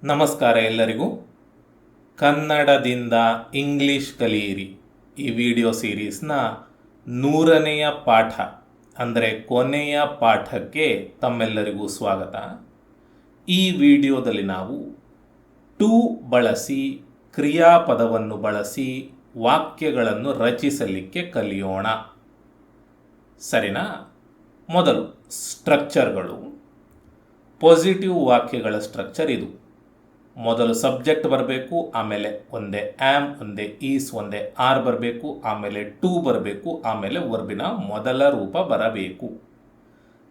ನಮಸ್ಕಾರ ಎಲ್ಲರಿಗೂ. ಕನ್ನಡದಿಂದ ಇಂಗ್ಲಿಷ್ ಕಲಿಯಿರಿ ಈ ವಿಡಿಯೋ ಸೀರೀಸ್ನ 100ನೆಯ ಪಾಠ ಅಂದರೆ ಕೊನೆಯ ಪಾಠಕ್ಕೆ ತಮ್ಮೆಲ್ಲರಿಗೂ ಸ್ವಾಗತ. ಈ ವಿಡಿಯೋದಲ್ಲಿ ನಾವು ಟು ಬಳಸಿ ಕ್ರಿಯಾಪದವನ್ನು ಬಳಸಿ ವಾಕ್ಯಗಳನ್ನು ರಚಿಸಲಿಕ್ಕೆ ಕಲಿಯೋಣ. ಸರಿನಾ? ಮೊದಲು ಸ್ಟ್ರಕ್ಚರ್ಗಳು. ಪಾಸಿಟಿವ್ ವಾಕ್ಯಗಳ ಸ್ಟ್ರಕ್ಚರ್ ಇದು. ಮೊದಲು ಸಬ್ಜೆಕ್ಟ್ ಬರಬೇಕು, ಆಮೇಲೆ ಒಂದೇ ಆ್ಯಮ್, ಒಂದೇ ಈಸ್, ಒಂದೇ ಆರ್ ಬರಬೇಕು, ಆಮೇಲೆ ಟು ಬರಬೇಕು, ಆಮೇಲೆ ವರ್ಬಿನ ಮೊದಲ ರೂಪ ಬರಬೇಕು.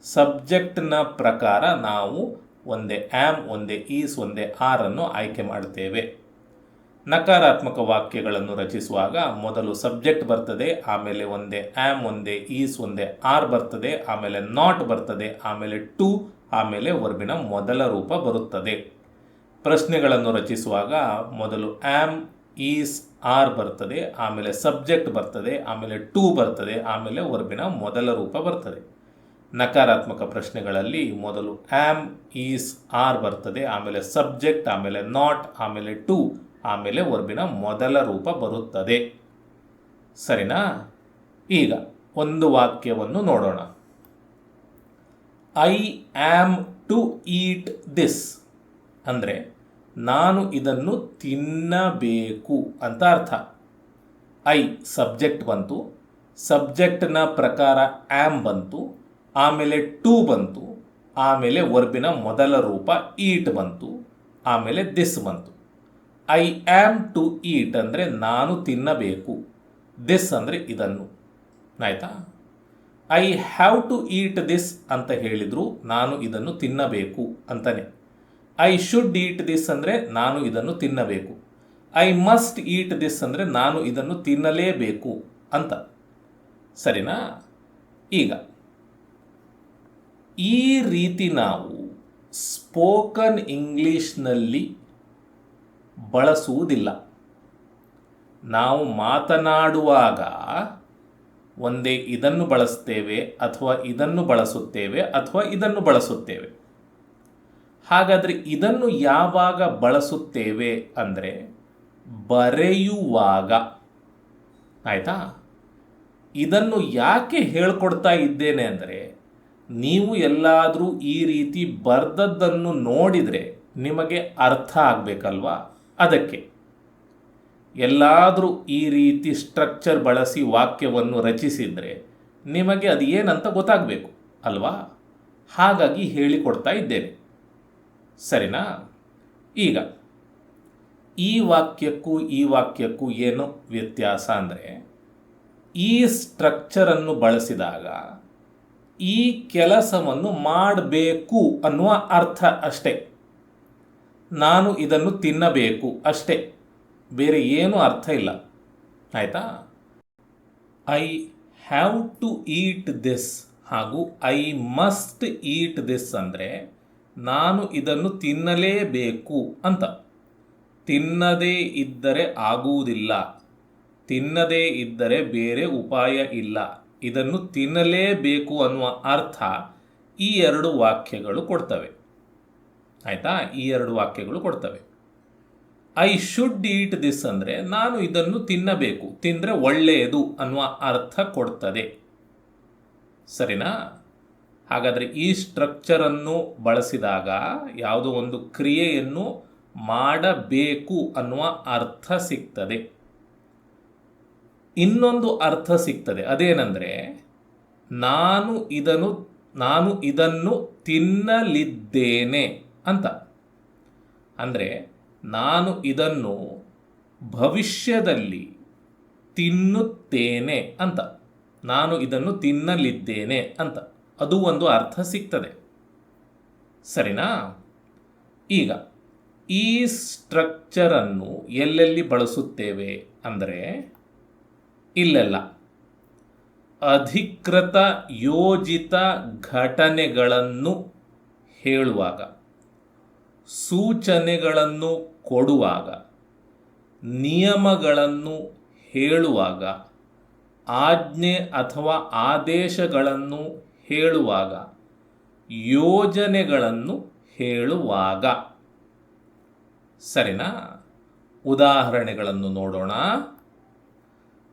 ಸಬ್ಜೆಕ್ಟ್ನ ಪ್ರಕಾರ ನಾವು ಒಂದೇ ಆ್ಯಮ್, ಒಂದೇ ಈಸ್, ಒಂದೇ ಆರ್ ಅನ್ನು ಆಯ್ಕೆ ಮಾಡ್ತೇವೆ. ನಕಾರಾತ್ಮಕ ವಾಕ್ಯಗಳನ್ನು ರಚಿಸುವಾಗ ಮೊದಲು ಸಬ್ಜೆಕ್ಟ್ ಬರ್ತದೆ, ಆಮೇಲೆ ಒಂದೇ ಆ್ಯಮ್, ಒಂದೇ ಈಸ್, ಒಂದೇ ಆರ್ ಬರ್ತದೆ, ಆಮೇಲೆ ನಾಟ್ ಬರ್ತದೆ, ಆಮೇಲೆ ಟು, ಆಮೇಲೆ ವರ್ಬಿನ ಮೊದಲ ರೂಪ ಬರುತ್ತದೆ. ಪ್ರಶ್ನೆಗಳನ್ನು ರಚಿಸುವಾಗ ಮೊದಲು ಆ್ಯಮ್, ಈಸ್, ಆರ್ ಬರ್ತದೆ, ಆಮೇಲೆ ಸಬ್ಜೆಕ್ಟ್ ಬರ್ತದೆ, ಆಮೇಲೆ ಟು ಬರ್ತದೆ, ಆಮೇಲೆ ವರ್ಬಿನ ಮೊದಲ ರೂಪ ಬರ್ತದೆ. ನಕಾರಾತ್ಮಕ ಪ್ರಶ್ನೆಗಳಲ್ಲಿ ಮೊದಲು ಆ್ಯಮ್, ಈಸ್, ಆರ್ ಬರ್ತದೆ, ಆಮೇಲೆ ಸಬ್ಜೆಕ್ಟ್, ಆಮೇಲೆ ನಾಟ್, ಆಮೇಲೆ ಟು, ಆಮೇಲೆ ವರ್ಬಿನ ಮೊದಲ ರೂಪ ಬರುತ್ತದೆ. ಸರಿನಾ? ಈಗ ಒಂದು ವಾಕ್ಯವನ್ನು ನೋಡೋಣ. I am to eat this ಅಂದರೆ ನಾನು ಇದನ್ನು ತಿನ್ನಬೇಕು ಅಂತ ಅರ್ಥ. ಐ ಸಬ್ಜೆಕ್ಟ್ ಬಂತು, ಸಬ್ಜೆಕ್ಟ್ನ ಪ್ರಕಾರ ಆ್ಯಮ್ ಬಂತು, ಆಮೇಲೆ ಟು ಬಂತು, ಆಮೇಲೆ ವರ್ಬಿನ ಮೊದಲ ರೂಪ ಈಟ್ ಬಂತು, ಆಮೇಲೆ ದಿಸ್ ಬಂತು. ಐ ಆ್ಯಮ್ ಟು ಈಟ್ ಅಂದರೆ ನಾನು ತಿನ್ನಬೇಕು, ದಿಸ್ ಅಂದರೆ ಇದನ್ನು. ಆಯಿತಾ? I have to eat this ಅಂತ ಹೇಳಿದರು ನಾನು ಇದನ್ನು ತಿನ್ನಬೇಕು ಅಂತಾನೆ. ಐ ಶುಡ್ ಈಟ್ ದಿಸ್ ಅಂದರೆ ನಾನು ಇದನ್ನು ತಿನ್ನಬೇಕು. ಐ ಮಸ್ಟ್ ಈಟ್ ದಿಸ್ ಅಂದರೆ ನಾನು ಇದನ್ನು ತಿನ್ನಲೇಬೇಕು ಅಂತ. ಸರಿನಾ? ಈಗ ಈ ರೀತಿ ನಾವು ಸ್ಪೋಕನ್ ಇಂಗ್ಲಿಷ್ನಲ್ಲಿ ಬಳಸುವುದಿಲ್ಲ. ನಾವು ಮಾತನಾಡುವಾಗ ಒಂದೇ ಇದನ್ನು ಬಳಸ್ತೇವೆ, ಅಥವಾ ಇದನ್ನು ಬಳಸುತ್ತೇವೆ, ಅಥವಾ ಇದನ್ನು ಬಳಸುತ್ತೇವೆ. ಹಾಗಾದರೆ ಇದನ್ನು ಯಾವಾಗ ಬಳಸುತ್ತೇವೆ ಅಂದರೆ ಬರೆಯುವಾಗ. ಆಯಿತಾ? ಇದನ್ನು ಯಾಕೆ ಹೇಳ್ಕೊಡ್ತಾ ಇದ್ದೇನೆ ಅಂದರೆ ನೀವು ಎಲ್ಲಾದರೂ ಈ ರೀತಿ ಬರ್ದದ್ದನ್ನು ನೋಡಿದರೆ ನಿಮಗೆ ಅರ್ಥ ಆಗಬೇಕಲ್ವಾ? ಅದಕ್ಕೆ ಎಲ್ಲಾದರೂ ಈ ರೀತಿ ಸ್ಟ್ರಕ್ಚರ್ ಬಳಸಿ ವಾಕ್ಯವನ್ನು ರಚಿಸಿದರೆ ನಿಮಗೆ ಅದು ಏನಂತ ಗೊತ್ತಾಗಬೇಕು ಅಲ್ವಾ? ಹಾಗಾಗಿ ಹೇಳಿಕೊಡ್ತಾ ಇದ್ದೇನೆ. ಸರಿನಾ? ಈಗ ಈ ವಾಕ್ಯಕ್ಕೂ ಈ ವಾಕ್ಯಕ್ಕೂ ಏನು ವ್ಯತ್ಯಾಸ ಅಂದರೆ ಈ ಸ್ಟ್ರಕ್ಚರನ್ನು ಬಳಸಿದಾಗ ಈ ಕೆಲಸವನ್ನು ಮಾಡಬೇಕು ಅನ್ನುವ ಅರ್ಥ ಅಷ್ಟೇ. ನಾನು ಇದನ್ನು ತಿನ್ನಬೇಕು ಅಷ್ಟೇ, ಬೇರೆ ಏನೂ ಅರ್ಥ ಇಲ್ಲ. ಆಯಿತಾ? I have to eat this ಹಾಗೂ ಐ ಮಸ್ಟ್ ಈಟ್ ದಿಸ್ ಅಂದರೆ ನಾನು ಇದನ್ನು ತಿನ್ನಲೇಬೇಕು ಅಂತ. ತಿನ್ನದೇ ಇದ್ದರೆ ಆಗುವುದಿಲ್ಲ, ತಿನ್ನದೇ ಇದ್ದರೆ ಬೇರೆ ಉಪಾಯ ಇಲ್ಲ, ಇದನ್ನು ತಿನ್ನಲೇಬೇಕು ಅನ್ನುವ ಅರ್ಥ ಈ ಎರಡು ವಾಕ್ಯಗಳು ಕೊಡ್ತವೆ. ಆಯಿತಾ? ಈ ಎರಡು ವಾಕ್ಯಗಳು ಕೊಡ್ತವೆ. ಐ ಶುಡ್ ಈಟ್ ದಿಸ್ ಅಂದರೆ ನಾನು ಇದನ್ನು ತಿನ್ನಬೇಕು, ತಿಂದರೆ ಒಳ್ಳೆಯದು ಅನ್ನುವ ಅರ್ಥ ಕೊಡ್ತದೆ. ಸರಿನಾ? ಹಾಗಾದರೆ ಈ ಸ್ಟ್ರಕ್ಚರನ್ನು ಬಳಸಿದಾಗ ಯಾವುದೋ ಒಂದು ಕ್ರಿಯೆಯನ್ನು ಮಾಡಬೇಕು ಅನ್ನುವ ಅರ್ಥ ಸಿಗ್ತದೆ. ಇನ್ನೊಂದು ಅರ್ಥ ಸಿಗ್ತದೆ, ಅದೇನೆಂದರೆ ನಾನು ಇದನ್ನು ತಿನ್ನಲಿದ್ದೇನೆ ಅಂತ. ಅಂದರೆ ನಾನು ಇದನ್ನು ಭವಿಷ್ಯದಲ್ಲಿ ತಿನ್ನುತ್ತೇನೆ ಅಂತ. ನಾನು ಇದನ್ನು ತಿನ್ನಲಿದ್ದೇನೆ ಅಂತ ಅದು ಒಂದು ಅರ್ಥ ಸಿಗ್ತದೆ. ಸರಿನಾ? ಈಗ ಈ ಸ್ಟ್ರಕ್ಚರನ್ನು ಎಲ್ಲೆಲ್ಲಿ ಬಳಸುತ್ತೇವೆ ಅಂದರೆ ಇಲ್ಲೆಲ್ಲ ಅಧಿಕೃತ ಯೋಜಿತ ಘಟನೆಗಳನ್ನು ಹೇಳುವಾಗ, ಸೂಚನೆಗಳನ್ನು ಕೊಡುವಾಗ, ನಿಯಮಗಳನ್ನು ಹೇಳುವಾಗ, ಆಜ್ಞೆ ಅಥವಾ ಆದೇಶಗಳನ್ನು ಹೇಳುವಾಗ, ಯೋಜನೆಗಳನ್ನು ಹೇಳುವಾಗ. ಸರಿನಾ? ಉದಾಹರಣೆಗಳನ್ನು ನೋಡೋಣ.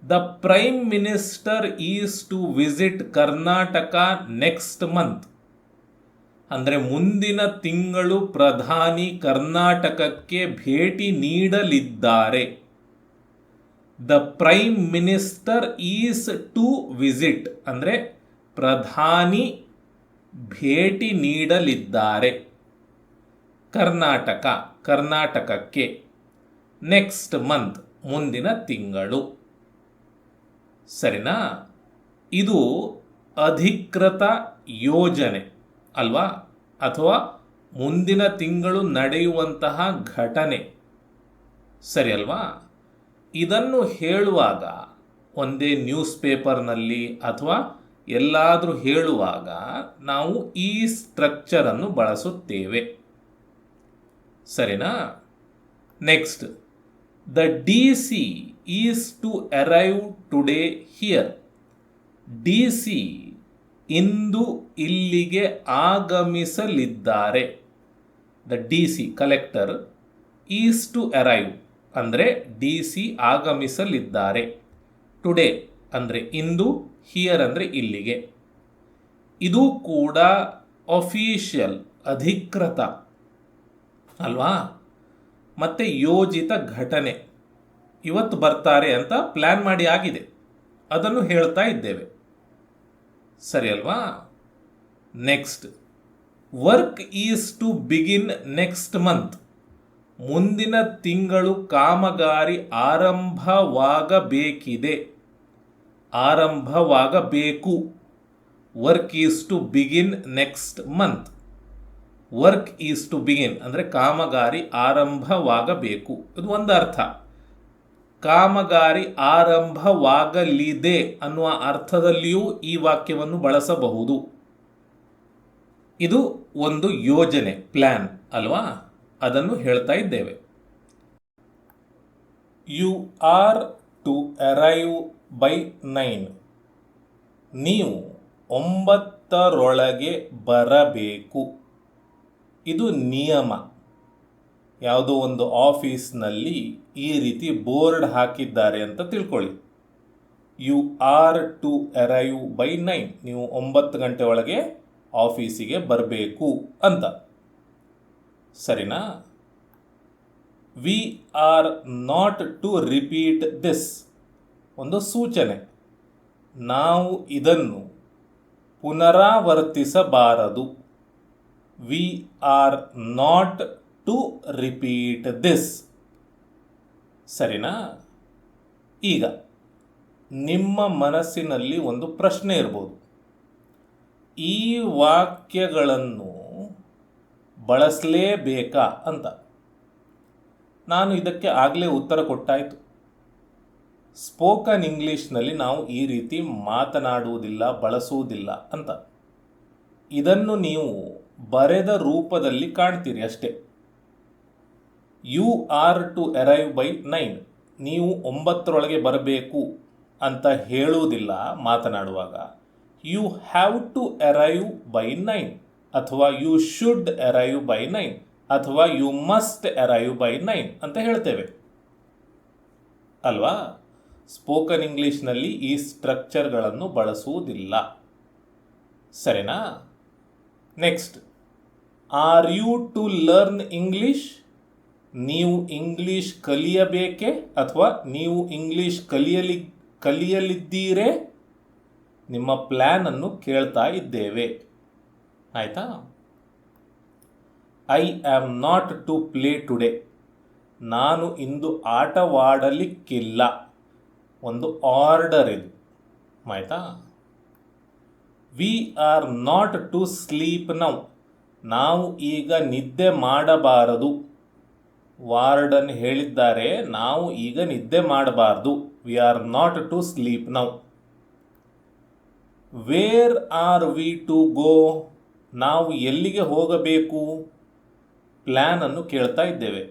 The prime minister is to visit Karnataka next month. ಅಂದರೆ ಮುಂದಿನ ತಿಂಗಳು ಪ್ರಧಾನಿ ಕರ್ನಾಟಕಕ್ಕೆ ಭೇಟಿ ನೀಡಲಿದ್ದಾರೆ. The prime minister is to visit ಅಂದರೆ ಪ್ರಧಾನಿ ಭೇಟಿ ನೀಡಲಿದ್ದಾರೆ ಕರ್ನಾಟಕಕ್ಕೆ ನೆಕ್ಸ್ಟ್ ಮಂತ್ ಮುಂದಿನ ತಿಂಗಳು. ಸರಿನಾ? ಇದು ಅಧಿಕೃತ ಯೋಜನೆ ಅಲ್ವಾ, ಅಥವಾ ಮುಂದಿನ ತಿಂಗಳು ನಡೆಯುವಂತಹ ಘಟನೆ, ಸರಿ ಅಲ್ವಾ? ಇದನ್ನು ಹೇಳುವಾಗ ಒಂದೇ ನ್ಯೂಸ್ ಪೇಪರ್ನಲ್ಲಿ ಅಥವಾ ಎಲ್ಲಾದರೂ ಹೇಳುವಾಗ ನಾವು ಈ ಸ್ಟ್ರಕ್ಚರನ್ನು ಬಳಸುತ್ತೇವೆ. ಸರಿನಾ? Next, the DC is to arrive today here. DC ಇಂದು ಇಲ್ಲಿಗೆ ಆಗಮಿಸಲಿದ್ದಾರೆ. The DC collector is to arrive ಅಂದರೆ DC ಆಗಮಿಸಲಿದ್ದಾರೆ. ಟುಡೇ ಅಂದರೆ ಇಂದು, ಹಿಯರ್ ಅಂದರೆ ಇಲ್ಲಿಗೆ. ಇದು ಕೂಡ ಅಫಿಷಿಯಲ್ ಅಧಿಕೃತ ಅಲ್ವಾ, ಮತ್ತು ಯೋಜಿತ ಘಟನೆ. ಇವತ್ತು ಬರ್ತಾರೆ ಅಂತ ಪ್ಲ್ಯಾನ್ ಮಾಡಿ ಆಗಿದೆ, ಅದನ್ನು ಹೇಳ್ತಾ ಇದ್ದೇವೆ. ಸರಿ ಅಲ್ವಾ? Next, work is to begin next month. ಮುಂದಿನ ತಿಂಗಳು ಕಾಮಗಾರಿ ಆರಂಭವಾಗಬೇಕು. Work is to begin next month. Work is to begin ಅಂದರೆ ಕಾಮಗಾರಿ ಆರಂಭವಾಗಬೇಕು, ಇದು ಒಂದು ಅರ್ಥ. ಕಾಮಗಾರಿ ಆರಂಭವಾಗಲಿದೆ ಅನ್ನುವ ಅರ್ಥದಲ್ಲಿಯೂ ಈ ವಾಕ್ಯವನ್ನು ಬಳಸಬಹುದು. ಇದು ಒಂದು ಯೋಜನೆ, ಪ್ಲ್ಯಾನ್ ಅಲ್ವಾ, ಅದನ್ನು ಹೇಳ್ತಾ ಇದ್ದೇವೆ. You are to arrive by 9. ನೀವು 9ರೊಳಗೆ ಬರಬೇಕು. ಇದು ನಿಯಮ. ಯಾವುದೋ ಒಂದು ಆಫೀಸ್ನಲ್ಲಿ ಈ ರೀತಿ ಬೋರ್ಡ್ ಹಾಕಿದ್ದಾರೆ ಅಂತ ತಿಳ್ಕೊಳ್ಳಿ. You are to arrive by 9. ನೀವು 9 ಗಂಟೆ ಒಳಗೆ ಆಫೀಸಿಗೆ ಬರಬೇಕು ಅಂತ. ಸರಿನಾ? We are not to repeat this. ಒಂದು ಸೂಚನೆ, ನಾವು ಇದನ್ನು ಪುನರಾವರ್ತಿಸಬಾರದು. We are not to repeat this. ಸರಿನಾ? ಈಗ ನಿಮ್ಮ ಮನಸ್ಸಿನಲ್ಲಿ ಒಂದು ಪ್ರಶ್ನೆ ಇರ್ಬೋದು, ಈ ವಾಕ್ಯಗಳನ್ನು ಬಳಸಲೇಬೇಕಾ ಅಂತ. ನಾನು ಇದಕ್ಕೆ ಆಗಲೇ ಉತ್ತರ ಕೊಟ್ಟಾಯಿತು. ಸ್ಪೋಕನ್ ಇಂಗ್ಲೀಷ್ನಲ್ಲಿ ನಾವು ಈ ರೀತಿ ಮಾತನಾಡುವುದಿಲ್ಲ, ಬಳಸುವುದಿಲ್ಲ ಅಂತ. ಇದನ್ನು ನೀವು ಬರೆದ ರೂಪದಲ್ಲಿ ಕಾಣ್ತೀರಿ ಅಷ್ಟೇ. You are to arrive by 9. ನೀವು 9ರೊಳಗೆ ಬರಬೇಕು ಅಂತ ಹೇಳುವುದಿಲ್ಲ ಮಾತನಾಡುವಾಗ. You have to arrive by 9 ಅಥವಾ ಯು ಶುಡ್ ಅರೈವ್ ಬೈ 9 ಅಥವಾ ಯು ಮಸ್ಟ್ ಅರೈವ್ ಬೈ 9 ಅಂತ ಹೇಳ್ತೇವೆ ಅಲ್ವಾ? ಸ್ಪೋಕನ್ ಇಂಗ್ಲೀಷ್ನಲ್ಲಿ ಈ ಸ್ಟ್ರಕ್ಚರ್ಗಳನ್ನು ಬಳಸುವುದಿಲ್ಲ. ಸರಿನಾ? Next, are you to learn English. ನೀವು ಇಂಗ್ಲೀಷ್ ಕಲಿಯಬೇಕೇ ಅಥವಾ ನೀವು ಇಂಗ್ಲೀಷ್ ಕಲಿಯಲಿದ್ದೀರೇ? ನಿಮ್ಮ ಪ್ಲ್ಯಾನನ್ನು ಕೇಳ್ತಾ ಇದ್ದೇವೆ. ಆಯಿತಾ? I am not to play today. ನಾನು ಇಂದು ಆಟವಾಡಲಿಕ್ಕಿಲ್ಲ. ಒಂದು ಆರ್ಡರ್ ಇದು. ಆಯಿತಾ? We are not to sleep now. ನಾವು ಈಗ ನಿದ್ದೆ ಮಾಡಬಾರದು. ವಾರ್ಡನ್ ಹೇಳಿದ್ದಾರೆ, ನಾವು ಈಗ ನಿದ್ದೆ ಮಾಡಬಾರ್ದು. We are not to sleep now. Where are we to go. ನಾವು ಎಲ್ಲಿಗೆ ಹೋಗಬೇಕು? ಪ್ಲ್ಯಾನನ್ನು ಕೇಳ್ತಾ ಇದ್ದೇವೆ.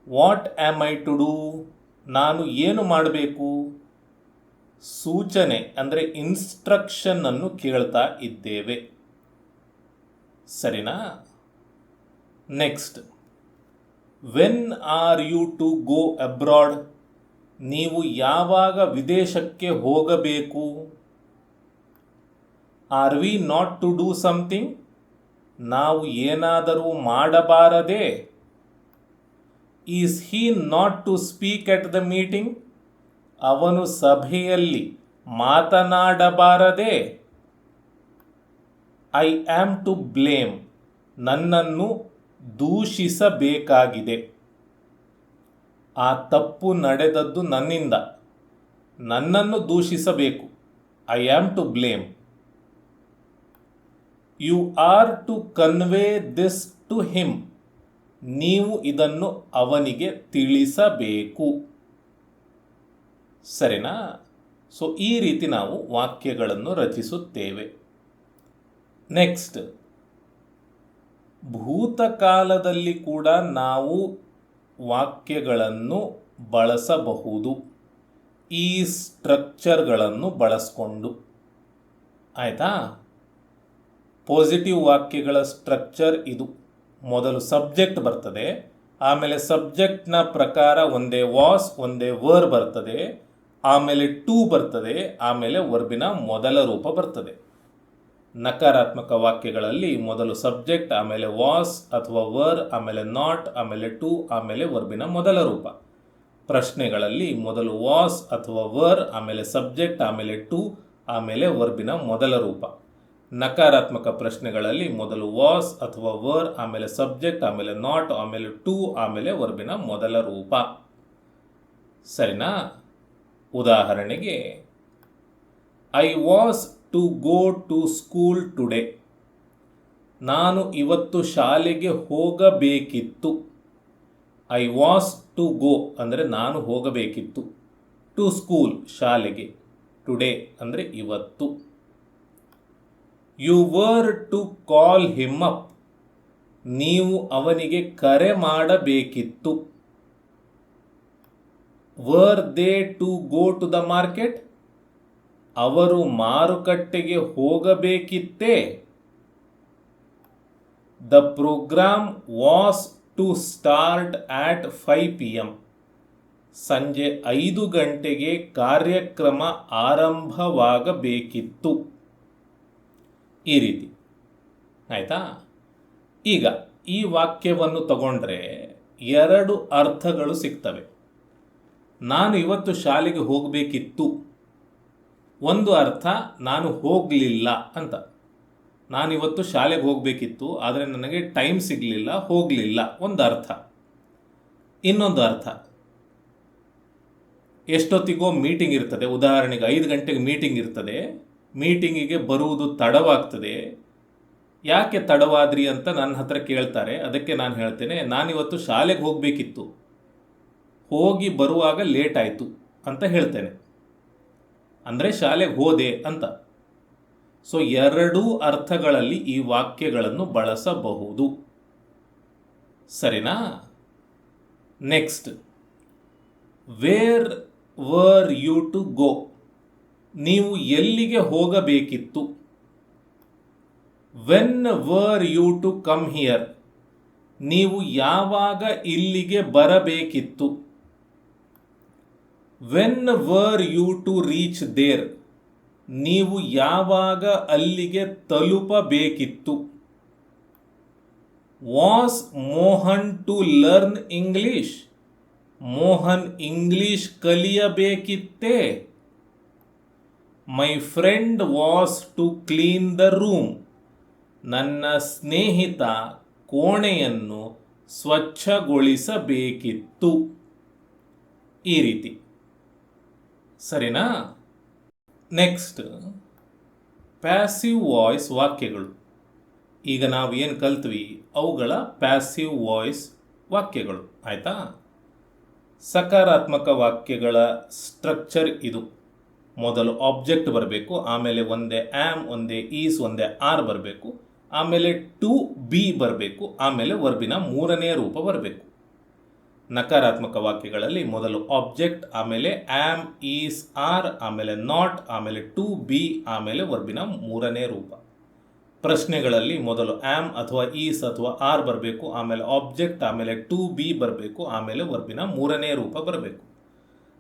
What am I to do. ನಾನು ಏನು ಮಾಡಬೇಕು? ಸೂಚನೆ ಅಂದರೆ ಇನ್ಸ್ಟ್ರಕ್ಷನ್ನನ್ನು ಕೇಳ್ತಾ ಇದ್ದೇವೆ. ಸರಿನಾ? Next, when are you to go abroad? ನೀವು ಯಾವಾಗ ವಿದೇಶಕ್ಕೆ ಹೋಗಬೇಕು? Are we not to do something? ನಾವು ಏನಾದರೂ ಮಾಡಬಾರದೇ? Is he not to speak at the meeting? ಅವನು ಸಭೆಯಲ್ಲಿ ಮಾತನಾಡಬಾರದೇ? I am to blame? ನನ್ನನ್ನು ದೂಷಿಸಬೇಕಾಗಿದೆ. ಆ ತಪ್ಪು ನಡೆದದ್ದು ನನ್ನಿಂದ, ನನ್ನನ್ನು ದೂಷಿಸಬೇಕು. I am to blame. You are to convey this to him? ನೀವು ಇದನ್ನು ಅವನಿಗೆ ತಿಳಿಸಬೇಕು. ಸರಿನಾ? ಸೊ ಈ ರೀತಿ ನಾವು ವಾಕ್ಯಗಳನ್ನು ರಚಿಸುತ್ತೇವೆ. ನೆಕ್ಸ್ಟ್, ಭೂತಕಾಲದಲ್ಲಿ ಕೂಡ ನಾವು ವಾಕ್ಯಗಳನ್ನು ಬಳಸಬಹುದು ಈ ಸ್ಟ್ರಕ್ಚರ್ಗಳನ್ನು ಬಳಸ್ಕೊಂಡು. ಆಯಿತಾ? ಪಾಸಿಟಿವ್ ವಾಕ್ಯಗಳ ಸ್ಟ್ರಕ್ಚರ್ ಇದು. ಮೊದಲು ಸಬ್ಜೆಕ್ಟ್ ಬರ್ತದೆ, ಆಮೇಲೆ ಸಬ್ಜೆಕ್ಟ್ನ ಪ್ರಕಾರ ಒಂದೇ ವಾಸ್ ಒಂದೇ ವರ್ ಬರ್ತದೆ, ಆಮೇಲೆ ಟು ಬರ್ತದೆ, ಆಮೇಲೆ ವರ್ಬಿನ ಮೊದಲ ರೂಪ ಬರ್ತದೆ. ನಕಾರಾತ್ಮಕ ವಾಕ್ಯಗಳಲ್ಲಿ ಮೊದಲು ಸಬ್ಜೆಕ್ಟ್, ಆಮೇಲೆ ವಾಸ್ ಅಥವಾ ವರ್, ಆಮೇಲೆ ನಾಟ್, ಆಮೇಲೆ ಟು, ಆಮೇಲೆ ವರ್ಬಿನ ಮೊದಲ ರೂಪ. ಪ್ರಶ್ನೆಗಳಲ್ಲಿ ಮೊದಲು ವಾಸ್ ಅಥವಾ ವರ್, ಆಮೇಲೆ ಸಬ್ಜೆಕ್ಟ್, ಆಮೇಲೆ ಟು, ಆಮೇಲೆ ವರ್ಬಿನ ಮೊದಲ ರೂಪ. ನಕಾರಾತ್ಮಕ ಪ್ರಶ್ನೆಗಳಲ್ಲಿ ಮೊದಲು ವಾಸ್ ಅಥವಾ ವರ್, ಆಮೇಲೆ ಸಬ್ಜೆಕ್ಟ್, ಆಮೇಲೆ ನಾಟ್, ಆಮೇಲೆ ಟು, ಆಮೇಲೆ ವರ್ಬಿನ ಮೊದಲ ರೂಪ. ಸರಿನಾ? ಉದಾಹರಣೆಗೆ, I was to go to school today? ನಾನು ಇವತ್ತು ಶಾಲೆಗೆ ಹೋಗಬೇಕಿತ್ತು. ಐ ವಾಸ್ ಟು ಗೋ ಅಂದರೆ ನಾನು ಹೋಗಬೇಕಿತ್ತು, ಟು ಸ್ಕೂಲ್ ಶಾಲೆಗೆ, ಟುಡೇ ಅಂದರೆ ಇವತ್ತು. You were to call him up? ನೀವು ಅವನಿಗೆ ಕರೆ ಮಾಡಬೇಕಿತ್ತು. Were they to go to the market? ಅವರು ಮಾರುಕಟ್ಟೆಗೆ ಹೋಗಬೇಕಿತ್ತೇ? The programme was to start at 5 PM? ಸಂಜೆ 5 ಗಂಟೆಗೆ ಕಾರ್ಯಕ್ರಮ ಆರಂಭವಾಗಬೇಕಿತ್ತು. ಈ ರೀತಿ. ಆಯಿತಾ? ಈಗ ಈ ವಾಕ್ಯವನ್ನು ತಗೊಂಡ್ರೆ 2 ಅರ್ಥಗಳು ಸಿಗ್ತವೆ. ನಾನು ಇವತ್ತು ಶಾಲೆಗೆ ಹೋಗಬೇಕಿತ್ತು. ಒಂದು ಅರ್ಥ ನಾನು ಹೋಗಲಿಲ್ಲ ಅಂತ. ನಾನಿವತ್ತು ಶಾಲೆಗೆ ಹೋಗಬೇಕಿತ್ತು, ಆದರೆ ನನಗೆ ಟೈಮ್ ಸಿಗಲಿಲ್ಲ, ಹೋಗಲಿಲ್ಲ, ಒಂದು ಅರ್ಥ. ಇನ್ನೊಂದು ಅರ್ಥ, ಎಷ್ಟೊತ್ತಿಗೋ ಮೀಟಿಂಗ್ ಇರ್ತದೆ, ಉದಾಹರಣೆಗೆ 5 ಗಂಟೆಗೆ ಮೀಟಿಂಗ್ ಇರ್ತದೆ, ಮೀಟಿಂಗಿಗೆ ಬರುವುದು ತಡವಾಗ್ತದೆ. ಯಾಕೆ ತಡವಾದ್ರಿ ಅಂತ ನನ್ನ ಹತ್ರ ಕೇಳ್ತಾರೆ. ಅದಕ್ಕೆ ನಾನು ಹೇಳ್ತೇನೆ, ನಾನಿವತ್ತು ಶಾಲೆಗೆ ಹೋಗಬೇಕಿತ್ತು, ಹೋಗಿ ಬರುವಾಗ ಲೇಟ್ ಆಯಿತು ಅಂತ ಹೇಳ್ತೇನೆ. ಅಂದರೆ ಶಾಲೆಗೆ ಹೋದೆ ಅಂತ. ಸೊ 2 ಅರ್ಥಗಳಲ್ಲಿ ಈ ವಾಕ್ಯಗಳನ್ನು ಬಳಸಬಹುದು. ಸರಿನಾ? Next, where were you to go? ನೀವು ಎಲ್ಲಿಗೆ ಹೋಗಬೇಕಿತ್ತು. When were you to come here? ನೀವು ಯಾವಾಗ ಇಲ್ಲಿಗೆ ಬರಬೇಕಿತ್ತು. When were you to reach there? ನೀವು ಯಾವಾಗ ಅಲ್ಲಿಗೆ ತಲುಪಬೇಕಿತ್ತು. Was Mohan to learn English? Mohan English ಕಲಿಯಬೇಕಿತ್ತೇ? My friend was to clean the room? ನನ್ನ ಸ್ನೇಹಿತ ಕೋಣೆಯನ್ನು ಸ್ವಚ್ಛಗೊಳಿಸಬೇಕಿತ್ತು. ಈ ರೀತಿ. ಸರಿನಾ? ನೆಕ್ಸ್ಟ್, ಪ್ಯಾಸಿವ್ ವಾಯ್ಸ್ ವಾಕ್ಯಗಳು. ಈಗ ನಾವು ಏನು ಕಲ್ತ್ವಿ ಅವುಗಳ ಪ್ಯಾಸಿವ್ ವಾಯ್ಸ್ ವಾಕ್ಯಗಳು. ಆಯಿತಾ? ಸಕಾರಾತ್ಮಕ ವಾಕ್ಯಗಳ ಸ್ಟ್ರಕ್ಚರ್ ಇದು. ಮೊದಲು ಆಬ್ಜೆಕ್ಟ್ ಬರಬೇಕು, ಆಮೇಲೆ ಒಂದೇ ಆಮ್, ಒಂದೇ ಈಸ್, ಒಂದೇ ಆರ್ ಬರಬೇಕು, ಆಮೇಲೆ ಟು ಬಿ ಬರಬೇಕು, ಆಮೇಲೆ ವರ್ಬಿನ 3ನೇ ರೂಪ ಬರಬೇಕು. ನಕಾರಾತ್ಮಕ ವಾಕ್ಯಗಳಲ್ಲಿ ಮೊದಲು ಆಬ್ಜೆಕ್ಟ್, ಆಮೇಲೆ ಆಮ್, ಈಸ್, ಆರ್, ಆಮೇಲೆ ನಾಟ್, ಆಮೇಲೆ ಟು ಬಿ, ಆಮೇಲೆ ವರ್ಬಿನ 3ನೇ ರೂಪ. ಪ್ರಶ್ನೆಗಳಲ್ಲಿ ಮೊದಲು ಆಮ್ ಅಥವಾ ಈಸ್ ಅಥವಾ ಆರ್ ಬರಬೇಕು, ಆಮೇಲೆ ಆಬ್ಜೆಕ್ಟ್, ಆಮೇಲೆ ಟು ಬಿ ಬರಬೇಕು, ಆಮೇಲೆ ವರ್ಬಿನ ಮೂರನೇ ರೂಪ ಬರಬೇಕು.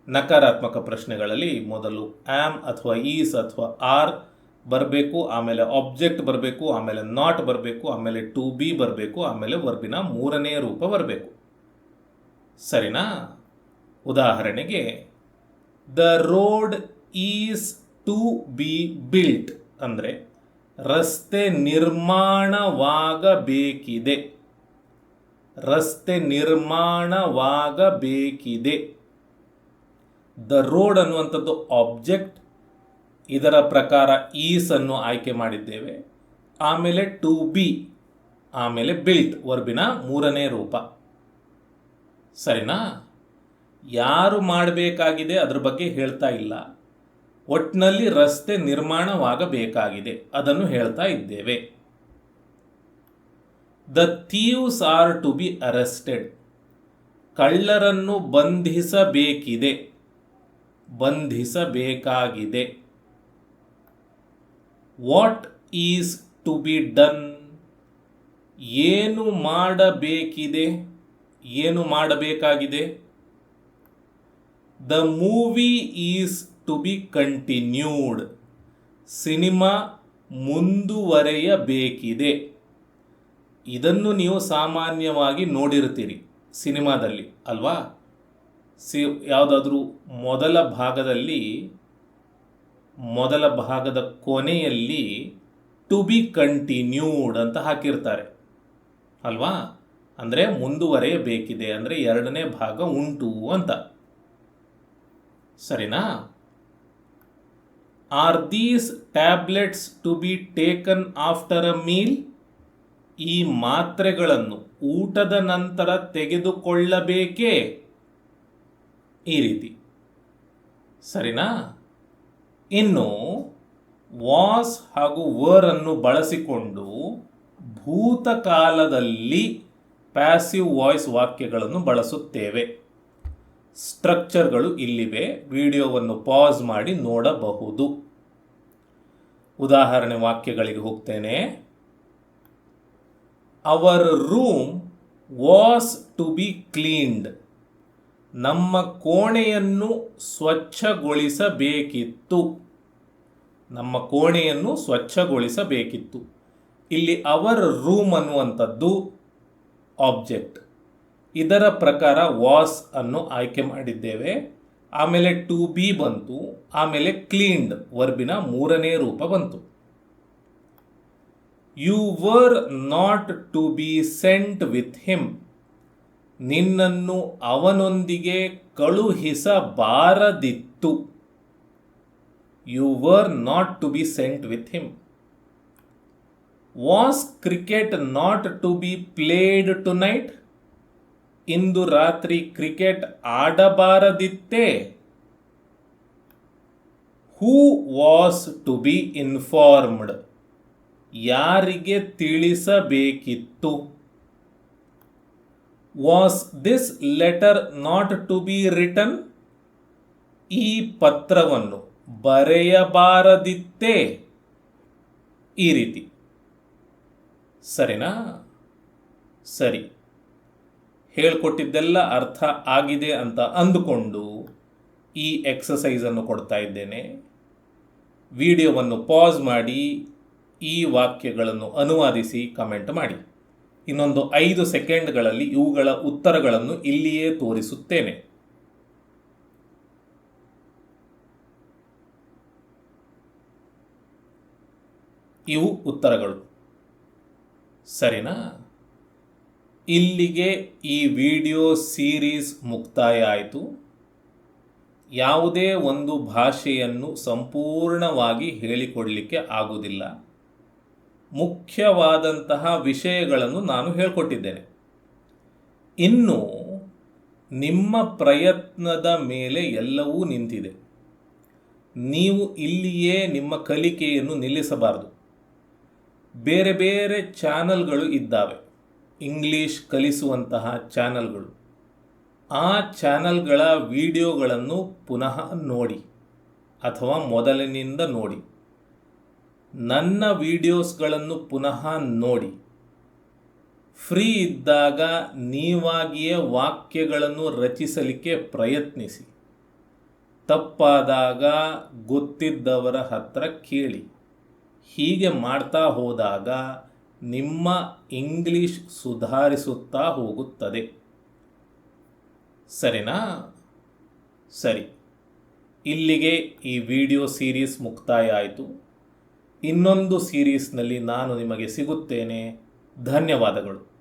ನಕಾರಾತ್ಮಕ ಪ್ರಶ್ನೆಗಳಲ್ಲಿ ಮೊದಲು ಆಮ್ ಅಥವಾ ಈಸ್ ಅಥವಾ ಆರ್ ಬರಬೇಕು, ಆಮೇಲೆ ಆಬ್ಜೆಕ್ಟ್ ಬರಬೇಕು, ಆಮೇಲೆ ನಾಟ್ ಬರಬೇಕು, ಆಮೇಲೆ ಟು ಬಿ ಬರಬೇಕು, ಆಮೇಲೆ ವರ್ಬಿನ ಮೂರನೇ ರೂಪ ಬರಬೇಕು. ಸರಿನಾ? ಉದಾಹರಣೆಗೆ, the road is to be built ಅಂದರೆ ರಸ್ತೆ ನಿರ್ಮಾಣವಾಗಬೇಕಿದೆ. ರಸ್ತೆ ನಿರ್ಮಾಣವಾಗಬೇಕಿದೆ. ದ ರೋಡ್ ಅನ್ನುವಂಥದ್ದು ಆಬ್ಜೆಕ್ಟ್, ಇದರ ಪ್ರಕಾರ ಈಸ್ ಅನ್ನು ಆಯ್ಕೆ ಮಾಡಿದ್ದೇವೆ. ಆಮೇಲೆ ಟು ಬಿ, ಆಮೇಲೆ ಬಿಲ್ಟ್ ವರ್ಬಿನ ಮೂರನೇ ರೂಪ. ಸರಿನಾ? ಯಾರು ಮಾಡಬೇಕಾಗಿದೆ ಅದ್ರ ಬಗ್ಗೆ ಹೇಳ್ತಾ ಇಲ್ಲ, ಒಟ್ಟಿನಲ್ಲಿ ರಸ್ತೆ ನಿರ್ಮಾಣವಾಗಬೇಕಾಗಿದೆ ಅದನ್ನು ಹೇಳ್ತಾ ಇದ್ದೇವೆ. The thieves are to be arrested. ಕಳ್ಳರನ್ನು ಬಂಧಿಸಬೇಕಿದೆ, ಬಂಧಿಸಬೇಕಾಗಿದೆ. What is to be done. ಏನು ಮಾಡಬೇಕಿದೆ, ಏನು ಮಾಡಬೇಕಾಗಿದೆ. The movie is to be continued. Cinema ಮುಂದುವರೆಯಬೇಕಿದೆ. ಇದನ್ನು ನೀವು ಸಾಮಾನ್ಯವಾಗಿ ನೋಡಿರ್ತೀರಿ ಸಿನಿಮಾದಲ್ಲಿ ಅಲ್ವಾ? ಯಾವುದಾದ್ರೂ ಮೊದಲ ಭಾಗದ ಕೊನೆಯಲ್ಲಿ ಟು ಬಿ ಕಂಟಿನ್ಯೂಡ್ ಅಂತ ಹಾಕಿರ್ತಾರೆ ಅಲ್ವಾ? ಅಂದರೆ ಮುಂದುವರೆಯಬೇಕಿದೆ ಅಂದರೆ ಎರಡನೇ ಭಾಗ ಉಂಟು ಅಂತ. ಸರಿನಾ? Are these tablets to be taken after a meal. ಈ ಮಾತ್ರೆಗಳನ್ನು ಊಟದ ನಂತರ ತೆಗೆದುಕೊಳ್ಳಬೇಕೇ? ಈ ರೀತಿ. ಸರಿನಾ? ಇನ್ನು ವಾಸ್ ಹಾಗೂ ವರ್ ಅನ್ನು ಬಳಸಿಕೊಂಡು ಭೂತಕಾಲದಲ್ಲಿ ಪ್ಯಾಸಿವ್ ವಾಯ್ಸ್ ವಾಕ್ಯಗಳನ್ನು ಬಳಸುತ್ತೇವೆ. ಸ್ಟ್ರಕ್ಚರ್ಗಳು ಇಲ್ಲಿವೆ, ವಿಡಿಯೋವನ್ನು ಪಾಸ್ ಮಾಡಿ ನೋಡಬಹುದು. ಉದಾಹರಣೆ ವಾಕ್ಯಗಳಿಗೆ ಹೋಗ್ತೇನೆ. Our room was to be cleaned. ನಮ್ಮ ಕೋಣೆಯನ್ನು ಸ್ವಚ್ಛಗೊಳಿಸಬೇಕಿತ್ತು. ನಮ್ಮ ಕೋಣೆಯನ್ನು ಸ್ವಚ್ಛಗೊಳಿಸಬೇಕಿತ್ತು. ಇಲ್ಲಿ ಅವರ್ ರೂಮ್ ಅನ್ನುವಂಥದ್ದು ಆಬ್ಜೆಕ್ಟ್, ಇದರ ಪ್ರಕಾರ ವಾಸ್ ಅನ್ನು ಆಯ್ಕೆ ಮಾಡಿದ್ದೇವೆ. ಆಮೇಲೆ ಟು ಬಿ ಬಂತು, ಆಮೇಲೆ ಕ್ಲೀನ್ಡ್ ವರ್ಬಿನ ಮೂರನೇ ರೂಪ ಬಂತು. You were not to be sent with him. ನಿನ್ನನ್ನು ಅವನೊಂದಿಗೆ ಕಳುಹಿಸಬಾರದಿತ್ತು. You were not to be sent with him. Was cricket not to be played tonight. ಇಂದು ರಾತ್ರಿ ಕ್ರಿಕೆಟ್ ಆಡಬಾರದಿತ್ತೇ? Who was to be informed. ಯಾರಿಗೆ ತಿಳಿಸಬೇಕಿತ್ತು? Was this letter not to be written. ಈ ಪತ್ರವನ್ನು ಬರೆಯಬಾರದಿತ್ತೇ? ಈ ರೀತಿ. ಸರಿನಾ? ಸರಿ, ಹೇಳ್ಕೊಟ್ಟಿದ್ದೆಲ್ಲ ಅರ್ಥ ಆಗಿದೆ ಅಂತ ಅಂದುಕೊಂಡು ಈ ಎಕ್ಸಸೈಸನ್ನು ಕೊಡ್ತಾ ಇದ್ದೇನೆ. ವಿಡಿಯೋವನ್ನು ಪಾಸ್ ಮಾಡಿ ಈ ವಾಕ್ಯಗಳನ್ನು ಅನುವಾದಿಸಿ ಕಮೆಂಟ್ ಮಾಡಿ. ಇನ್ನೊಂದು 5 ಸೆಕೆಂಡ್ಗಳಲ್ಲಿ ಇವುಗಳ ಉತ್ತರಗಳನ್ನು ಇಲ್ಲಿಯೇ ತೋರಿಸುತ್ತೇನೆ. ಇವು ಉತ್ತರಗಳು. ಸರಿನಾ? ಇಲ್ಲಿಗೆ ಈ ವಿಡಿಯೋ ಸೀರೀಸ್ ಮುಕ್ತಾಯ ಆಯಿತು. ಯಾವುದೇ ಒಂದು ಭಾಷೆಯನ್ನು ಸಂಪೂರ್ಣವಾಗಿ ಹೇಳಿಕೊಡಲಿಕ್ಕೆ ಆಗುವುದಿಲ್ಲ. ಮುಖ್ಯವಾದಂತಹ ವಿಷಯಗಳನ್ನು ನಾನು ಹೇಳಿಕೊಟ್ಟಿದ್ದೇನೆ. ಇನ್ನು ನಿಮ್ಮ ಪ್ರಯತ್ನದ ಮೇಲೆ ಎಲ್ಲವೂ ನಿಂತಿದೆ. ನೀವು ಇಲ್ಲಿಯೇ ನಿಮ್ಮ ಕಲಿಕೆಯನ್ನು ನಿಲ್ಲಿಸಬಾರದು. ಬೇರೆ ಬೇರೆ ಚಾನಲ್ಗಳು ಇದ್ದಾವೆ, ಇಂಗ್ಲೀಷ್ ಕಲಿಸುವಂತಹ ಚಾನಲ್ಗಳು. ಆ ಚಾನಲ್ಗಳ ವಿಡಿಯೋಗಳನ್ನು ಪುನಃ ನೋಡಿ ಅಥವಾ ಮೊದಲಿನಿಂದ ನೋಡಿ. ನನ್ನ ವಿಡಿಯೋಸ್ಗಳನ್ನು ಪುನಃ ನೋಡಿ. ಫ್ರೀ ಇದ್ದಾಗ ನೀವಾಗಿಯೇ ವಾಕ್ಯಗಳನ್ನು ರಚಿಸಲಿಕ್ಕೆ ಪ್ರಯತ್ನಿಸಿ. ತಪ್ಪಾದಾಗ ಗೊತ್ತಿದ್ದವರ ಹತ್ರ ಕೇಳಿ. ಹೀಗೆ ಮಾಡ್ತಾ ಹೋದಾಗ ನಿಮ್ಮ ಇಂಗ್ಲಿಷ್ ಸುಧಾರಿಸುತ್ತಾ ಹೋಗುತ್ತದೆ. ಸರಿನಾ? ಸರಿ, ಇಲ್ಲಿಗೆ ಈ ವಿಡಿಯೋ ಸೀರೀಸ್ ಮುಕ್ತಾಯ ಆಯಿತು. ಇನ್ನೊಂದು ಸೀರೀಸ್ನಲ್ಲಿ ನಾನು ನಿಮಗೆ ಸಿಗುತ್ತೇನೆ. ಧನ್ಯವಾದಗಳು.